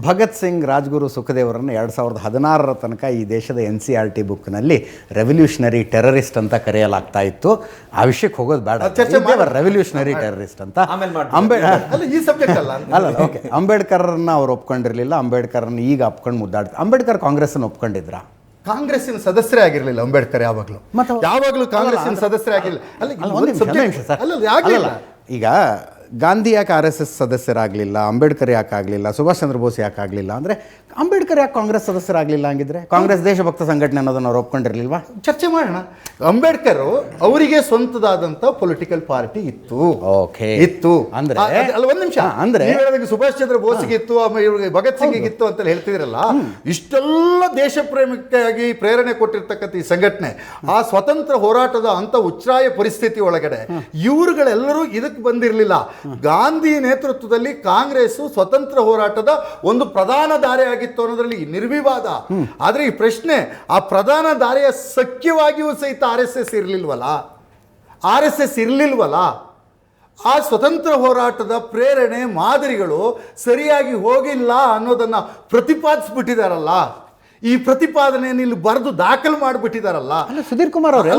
ಭಗತ್ ಸಿಂಗ್, ರಾಜ್ಗುರು, ಸುಖದೇವರನ್ನು 2016 ತನಕ ಈ ದೇಶದ NCERT ಬುಕ್ನಲ್ಲಿ ರೆವಲ್ಯೂಷನರಿ ಟೆರರಿಸ್ಟ್ ಅಂತ ಕರೆಯಲಾಗ್ತಾ ಇತ್ತು. ಆ ವಿಷಯಕ್ಕೆ ಹೋಗೋದು ಬೇಡ, ರೆವಲ್ಯೂಷನರಿ ಟೆರರಿಸ್ಟ್ ಅಂತ. ಅಂಬೇಡ್ಕರ್ನ ಅವ್ರು ಒಪ್ಕೊಂಡಿರಲಿಲ್ಲ. ಅಂಬೇಡ್ಕರ್ನ ಈಗ ಒಪ್ಕೊಂಡು ಮುದ್ದಾಡ್ತಾರೆ. ಅಂಬೇಡ್ಕರ್ ಕಾಂಗ್ರೆಸ್ನ ಒಪ್ಕೊಂಡಿದ್ರ? ಕಾಂಗ್ರೆಸ್ಸಿನ ಸದಸ್ಯರೇ ಆಗಿರಲಿಲ್ಲ ಅಂಬೇಡ್ಕರ್ ಯಾವಾಗಲೂ ಕಾಂಗ್ರೆಸ್ಸಿನ ಸದಸ್ಯರೇ ಆಗಿರಲಿಲ್ಲ. ಈಗ ಗಾಂಧಿ ಯಾಕೆ RSS ಸದಸ್ಯರಾಗಲಿಲ್ಲ, ಅಂಬೇಡ್ಕರ್ ಯಾಕೆ ಆಗಲಿಲ್ಲ, ಸುಭಾಷ್ ಚಂದ್ರ ಬೋಸ್ ಯಾಕೆ ಆಗಲಿಲ್ಲ ಅಂದರೆ ಅಂಬೇಡ್ಕರ್ ಯಾಕೆ ಕಾಂಗ್ರೆಸ್ ಸದಸ್ಯರಾಗಲಿಲ್ಲ? ಹಂಗಿದ್ರೆ ಕಾಂಗ್ರೆಸ್ ದೇಶಭಕ್ತ ಸಂಘಟನೆ ಅನ್ನೋದನ್ನು ಅವ್ರು ಒಪ್ಕೊಂಡಿರಲಿಲ್ವಾ? ಚರ್ಚೆ ಮಾಡೋಣ. ಅಂಬೇಡ್ಕರ್ ಅವರಿಗೆ ಸ್ವಂತದಾದಂಥ ಪೊಲಿಟಿಕಲ್ ಪಾರ್ಟಿ ಇತ್ತು. ಓಕೆ, ಇತ್ತು ಅಂದ್ರೆ ಅಲ್ಲ, ಒಂದ್ ನಿಮಿಷ. ಅಂದ್ರೆ ಸುಭಾಷ್ ಚಂದ್ರ ಬೋಸ್ಗೆ ಇತ್ತು, ಭಗತ್ ಸಿಂಗ್ ಇತ್ತು ಅಂತ ಹೇಳ್ತಿದ್ರಲ್ಲ, ಇಷ್ಟೆಲ್ಲ ದೇಶ ಪ್ರೇಮಕ್ಕಾಗಿ ಪ್ರೇರಣೆ ಕೊಟ್ಟಿರ್ತಕ್ಕಂಥ ಈ ಸಂಘಟನೆ ಆ ಸ್ವತಂತ್ರ ಹೋರಾಟದ ಅಂತ ಉಚ್ಛ್ರಾಯ ಪರಿಸ್ಥಿತಿ ಒಳಗಡೆ ಇವರುಗಳೆಲ್ಲರೂ ಇದಕ್ಕೆ ಬಂದಿರಲಿಲ್ಲ. ಗಾಂಧಿ ನೇತೃತ್ವದಲ್ಲಿ ಕಾಂಗ್ರೆಸ್ ಸ್ವತಂತ್ರ ಹೋರಾಟದ ಒಂದು ಪ್ರಧಾನ ದಾರಿ ಆಗಿತ್ತು ಅನ್ನೋದ್ರಲ್ಲಿ ನಿರ್ವಿವಾದ. ಆದ್ರೆ ಈ ಪ್ರಶ್ನೆ, ಆ ಪ್ರಧಾನ ದಾರಿಯ ಸಖ್ಯವಾಗಿಯೂ ಸಹಿತ RSS ಇರಲಿಲ್ವಲ್ಲ. ಆ ಸ್ವತಂತ್ರ ಹೋರಾಟದ ಪ್ರೇರಣೆ ಮಾದರಿಗಳು ಸರಿಯಾಗಿ ಹೋಗಿಲ್ಲ ಅನ್ನೋದನ್ನ ಪ್ರತಿಪಾದಿಸ್ಬಿಟ್ಟಿದಾರಲ್ಲ. ಈ ಪ್ರತಿಪಾದನೆಯನ್ನು ಇಲ್ಲಿ ಬರೆದು ದಾಖಲು ಮಾಡಿಬಿಟ್ಟಿದಾರಲ್ಲ. ಸುಧೀರ್ ಕುಮಾರ್ ಅವರು